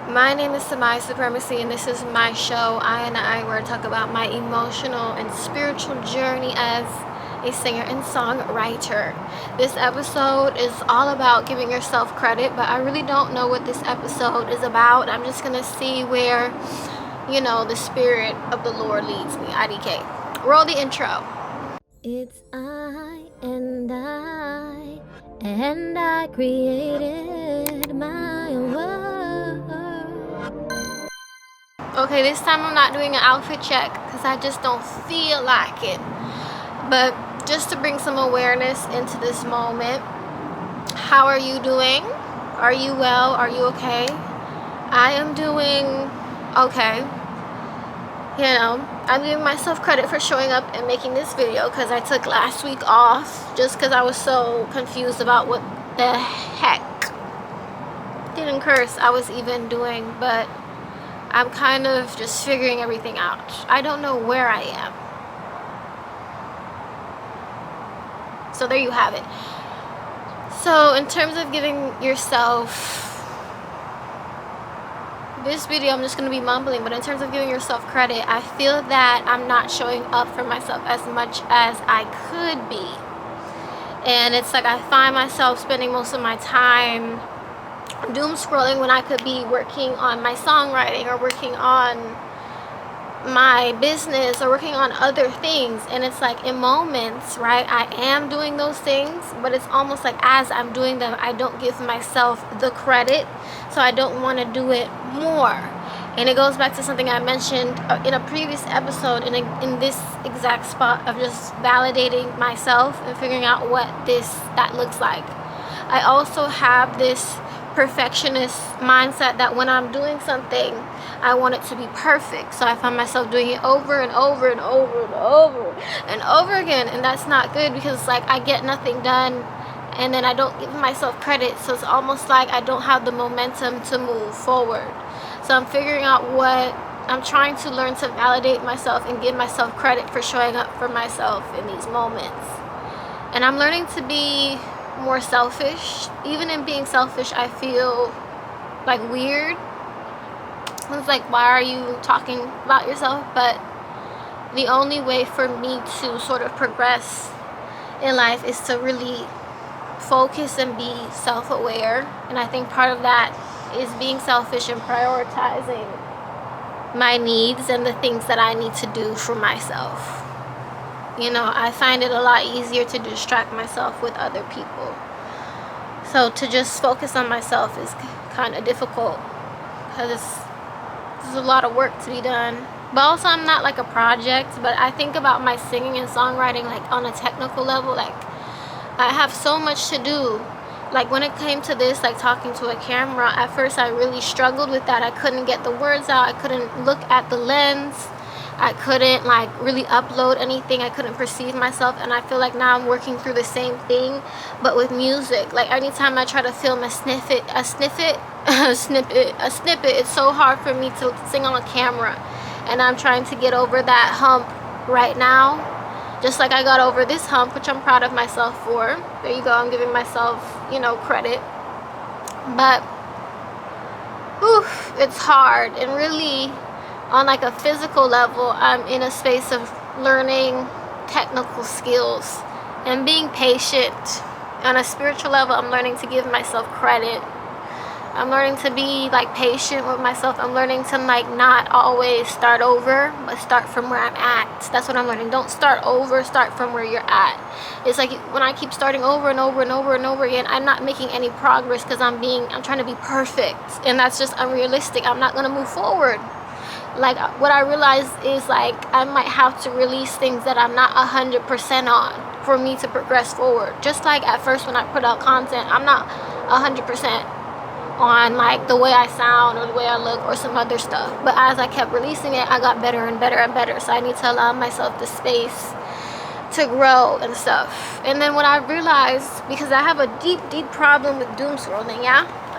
My name is SamiahSupremacy, and this is my show. Where I talk about my emotional and spiritual journey as a singer and songwriter. This episode is all about giving yourself credit, but I really don't know what this episode is about. I'm just gonna see where, the spirit of the Lord leads me. IDK. Roll the intro. It's I created my world. Okay, this time I'm not doing an outfit check because I just don't feel like it. But just to bring some awareness into this moment, how are you doing? Are you well? Are you okay? I am doing okay. I'm giving myself credit for showing up and making this video because I took last week off just because I was so confused about what the heck, didn't curse, I was even doing, but I'm kind of just figuring everything out. I don't know where I am. So there you have it. So in terms of giving yourself, this video I'm just going to be mumbling, but in terms of giving yourself credit, I feel that I'm not showing up for myself as much as I could be. And it's like I find myself spending most of my time doom scrolling when I could be working on my songwriting or working on my business or working on other things. And it's like in moments, right, I am doing those things, but it's almost like as I'm doing them, I don't give myself the credit, so I don't want to do it more. And it goes back to something I mentioned in a previous episode, in this exact spot of just validating myself and figuring out what that looks like. I also have this perfectionist mindset that when I'm doing something, I want it to be perfect. So I find myself doing it over and over and over and over and over again. And that's not good because it's like I get nothing done and then I don't give myself credit. So it's almost like I don't have the momentum to move forward. So I'm figuring out I'm trying to learn to validate myself and give myself credit for showing up for myself in these moments. And I'm learning to be more selfish. Even in being selfish, I feel like weird. It's like, why are you talking about yourself? But the only way for me to sort of progress in life is to really focus and be self-aware. And I think part of that is being selfish and prioritizing my needs and the things that I need to do for myself. I find it a lot easier to distract myself with other people. So to just focus on myself is kind of difficult because there's a lot of work to be done. But also I'm not like a project, but I think about my singing and songwriting like on a technical level. Like I have so much to do. Like when it came to this, like talking to a camera, at first I really struggled with that. I couldn't get the words out. I couldn't look at the lens. I couldn't like really upload anything. I couldn't perceive myself. And I feel like now I'm working through the same thing, but with music. Like anytime I try to film a snippet, it's so hard for me to sing on camera. And I'm trying to get over that hump right now. Just like I got over this hump, which I'm proud of myself for. There you go, I'm giving myself, credit. But, it's hard. And really, on like a physical level, I'm in a space of learning technical skills and being patient. On a spiritual level, I'm learning to give myself credit. I'm learning to be like patient with myself. I'm learning to like not always start over, but start from where I'm at. That's what I'm learning. Don't start over, start from where you're at. It's like when I keep starting over and over and over and over again, I'm not making any progress because I'm trying to be perfect. And that's just unrealistic. I'm not gonna move forward. Like what I realize is like I might have to release things that I'm not 100% on for me to progress forward. Just like at first when I put out content, I'm not 100% on like the way I sound or the way I look or some other stuff. But as I kept releasing it, I got better and better and better. So I need to allow myself the space to grow and stuff. And then what I realized, because I have a deep problem with doom scrolling,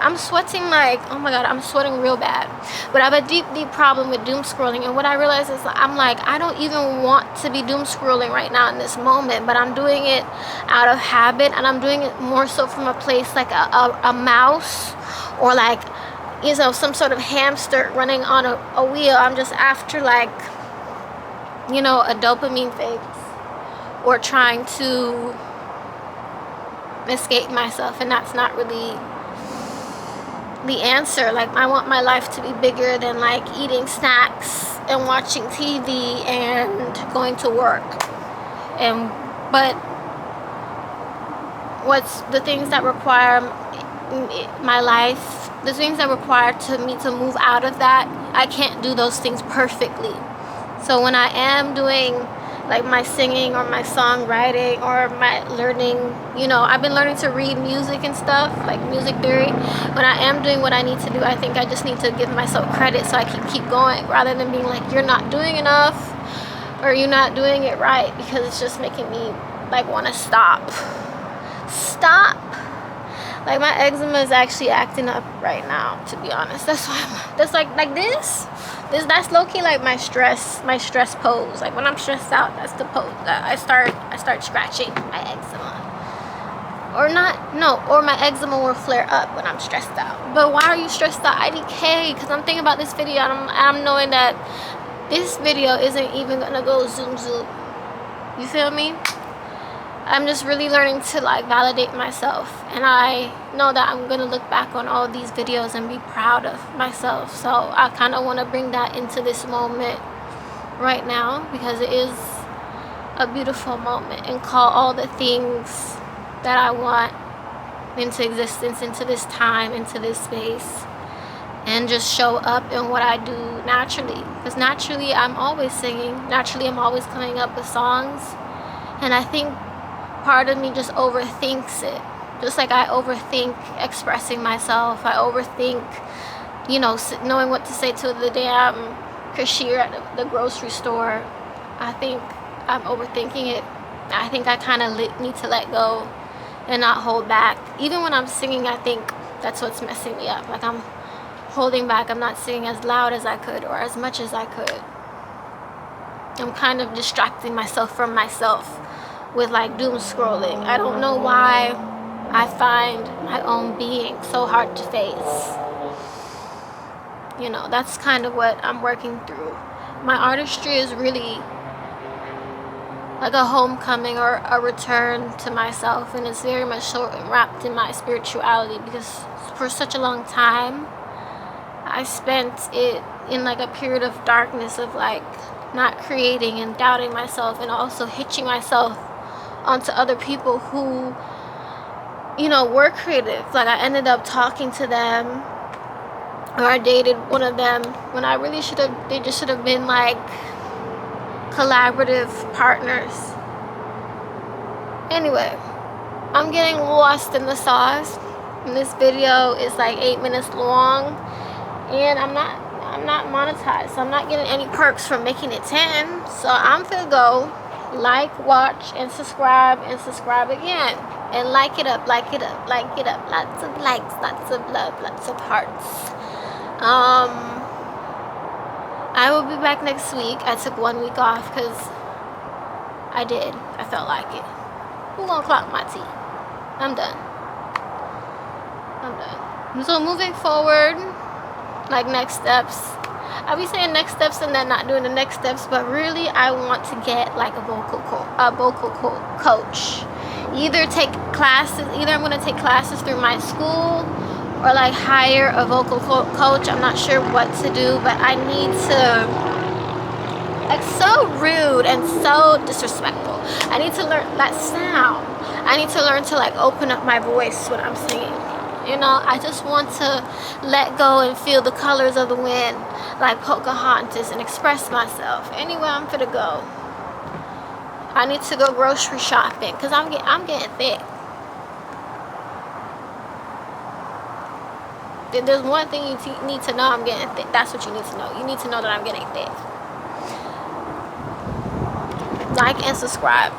I'm sweating like, oh my god, I'm sweating real bad. But I have a deep problem with doom scrolling. And what I realized is I'm like, I don't even want to be doom scrolling right now in this moment, but I'm doing it out of habit, and I'm doing it more so from a place like a mouse or like you know, some sort of hamster running on a wheel. I'm just after, like, you know, a dopamine fix, or trying to escape myself, and that's not really the answer. Like, I want my life to be bigger than like eating snacks and watching TV and going to work. And but what's the things that require my life, the things that require me to move out of that, I can't do those things perfectly. So when I am doing like my singing or my songwriting or my learning, you know, I've been learning to read music and stuff, like music theory. When I am doing what I need to do, I think I just need to give myself credit so I can keep going, rather than being like, you're not doing enough or you're not doing it right, because it's just making me like want to stop. Like, my eczema is actually acting up right now, to be honest. That's why that's like this that's low-key like my stress pose. Like, when I'm stressed out, that's the pose that I start scratching my eczema. Or my eczema will flare up when I'm stressed out. But why are you stressed out, IDK? Because I'm thinking about this video, and I'm knowing that this video isn't even gonna go zoom. You feel me? I'm just really learning to like validate myself, and I know that I'm gonna look back on all these videos and be proud of myself. So I kind of want to bring that into this moment right now, because it is a beautiful moment, and call all the things that I want into existence, into this time, into this space, and just show up in what I do naturally. Because naturally I'm always singing, naturally I'm always coming up with songs, and I think part of me just overthinks it. Just like I overthink expressing myself, I overthink, you know, knowing what to say to the damn cashier at the grocery store. I think I'm overthinking it. I think I kind of need to let go and not hold back. Even when I'm singing, I think that's what's messing me up. Like, I'm holding back. I'm not singing as loud as I could, or as much as I could. I'm kind of distracting myself from myself with like doom scrolling. I don't know why I find my own being so hard to face. You know, that's kind of what I'm working through. My artistry is really like a homecoming or a return to myself, and it's very much so wrapped in my spirituality, because for such a long time I spent it in like a period of darkness, of like not creating and doubting myself, and also hitching myself onto other people who, you know, were creative. Like, I ended up talking to them, or I dated one of them, when I really they just should have been like collaborative partners. Anyway, I'm getting lost in the sauce, and this video is like 8 minutes long, and I'm not monetized, so I'm not getting any perks from making it 10. So I'm gonna go like, watch, and subscribe again, and like it up, lots of likes, lots of love, lots of hearts. I will be back next week. I took 1 week off because I felt like it. Who gonna clock my tea? I'm done. So moving forward, like next steps, I'll be saying next steps and then not doing the next steps, but really I want to get like a vocal coach. Either I'm going to take classes through my school, or like hire a vocal coach. I'm not sure what to do, but I need to, like, so rude and so disrespectful, I need to learn that sound. I need to learn to like open up my voice when I'm singing. You know, I just want to let go and feel the colors of the wind, like Pocahontas, and express myself. Anywhere I'm finna go. I need to go grocery shopping, because I'm getting thick. If there's one thing you need to know, I'm getting thick. That's what you need to know. You need to know that I'm getting thick. Like and subscribe.